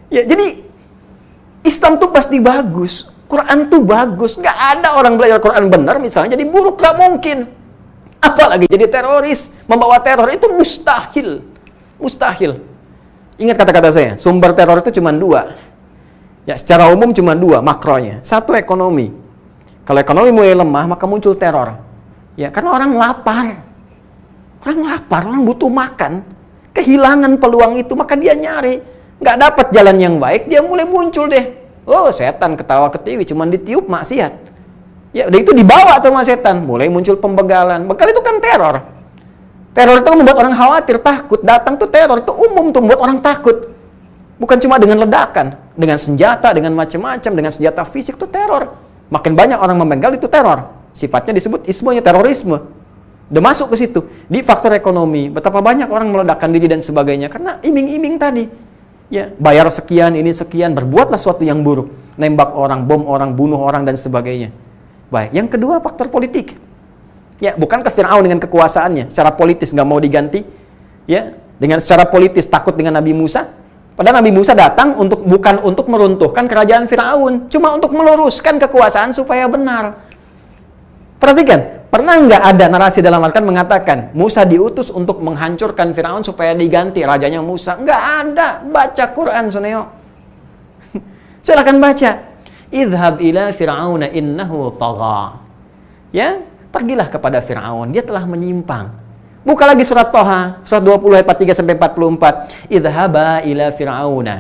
Ya, jadi Islam tuh pasti bagus, Quran tuh bagus. Nggak ada orang belajar Quran benar misalnya jadi buruk, nggak mungkin. Apalagi jadi teroris, membawa teror itu mustahil. Mustahil. Ingat kata-kata saya, sumber teror itu cuma dua. Ya, secara umum cuma dua makronya. Satu, ekonomi. Kalau ekonomi mulai lemah, maka muncul teror. Ya, karena orang lapar. Orang lapar, orang butuh makan. Kehilangan peluang itu, maka dia nyari. Nggak dapat jalan yang baik, dia mulai muncul deh. Oh, setan ketawa ketiwi, cuma ditiup maksiat. Ya, udah itu dibawa tuh sama setan. Mulai muncul pembegalan. Begal itu kan teror. Teror itu membuat orang khawatir, takut. Datang tuh teror, itu umum tuh membuat orang takut. Bukan cuma dengan ledakan. Dengan senjata, dengan macam-macam, dengan senjata fisik itu teror. Makin banyak orang membegal itu teror. Sifatnya disebut ismenya terorisme. Udah masuk ke situ. Di faktor ekonomi, betapa banyak orang meledakkan diri dan sebagainya. Karena iming-iming tadi. Ya, bayar sekian, ini sekian, berbuatlah sesuatu yang buruk. Nembak orang, bom orang, bunuh orang, dan sebagainya. Baik, yang kedua faktor politik. Ya, bukan Fir'aun dengan kekuasaannya, secara politis nggak mau diganti. Ya, dengan secara politis takut dengan Nabi Musa. Padahal Nabi Musa datang bukan untuk meruntuhkan kerajaan Fir'aun, cuma untuk meluruskan kekuasaan supaya benar. Perhatikan, pernah nggak ada narasi dalam Al-Quran mengatakan Musa diutus untuk menghancurkan Fir'aun supaya diganti rajanya Musa? Nggak ada. Baca Quran, Suneo. Silahkan baca. Idhab ila Fir'auna innahu tagha. Ya, pergilah kepada Fir'aun, dia telah menyimpang. Buka lagi surat Toha, surat 20 ayat 43 sampai 44. Idhaba ila Fir'auna.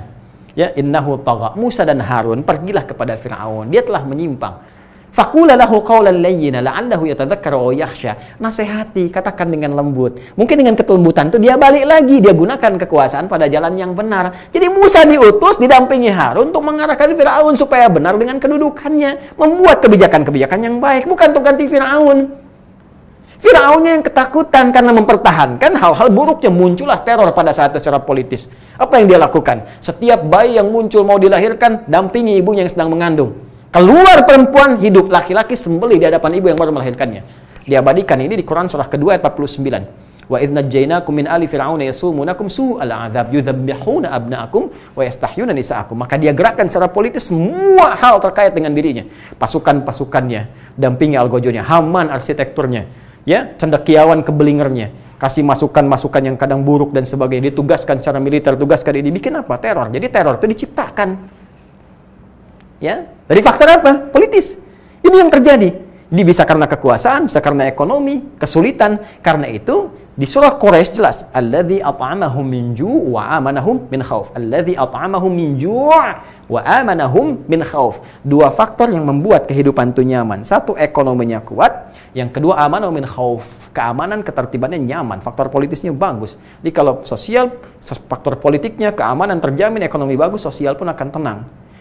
Ya, innahu tagha. Musa dan Harun pergilah kepada Fir'aun, dia telah menyimpang. Faqula lahu qawlan layyina la'allahu yatadhakkaru aw yakhsha. Nasihati, katakan dengan lembut. Mungkin dengan kelembutan itu dia balik lagi, dia gunakan kekuasaan pada jalan yang benar. Jadi Musa diutus didampingi Harun untuk mengarahkan Firaun supaya benar dengan kedudukannya, membuat kebijakan-kebijakan yang baik, bukan untuk ganti Firaun. Firaunnya yang ketakutan karena mempertahankan hal-hal buruknya, muncullah teror pada saat secara politis. Apa yang dia lakukan? Setiap bayi yang muncul mau dilahirkan, dampingi ibunya yang sedang mengandung. Keluar perempuan, hidup laki-laki sembelih di hadapan ibu yang baru melahirkannya. Diabadikan ini di Quran surah kedua ayat 49. Wa idz najjaynakum min ali fir'auna yasumunakum su'al 'adzab yudzabbihuna abna'akum wa yastahyuna nisa'akum. Maka dia gerakkan secara politis semua hal terkait dengan dirinya. Pasukan-pasukannya, dampingi algojonya, Haman arsitekturnya, ya, cendekiawan kebelingernya, kasih masukan-masukan yang kadang buruk dan sebagainya, ditugaskan secara militer, tugaskan ini bikin apa? Teror. Jadi teror itu diciptakan. Ya, dari faktor apa? Politis. Ini yang terjadi. Jadi bisa karena kekuasaan, bisa karena ekonomi, kesulitan. Karena itu di surah Quraisy jelas, alladzi at'amahum min ju' wa amanahum min khauf. Alladzi at'amahum min ju' wa amanahum min khauf. Dua faktor yang membuat kehidupan itu nyaman. Satu, ekonominya kuat. Yang kedua, amanahum min khauf. Keamanan, ketertibannya nyaman. Faktor politisnya bagus. Jadi kalau sosial, faktor politiknya, keamanan terjamin, ekonomi bagus, sosial pun akan tenang.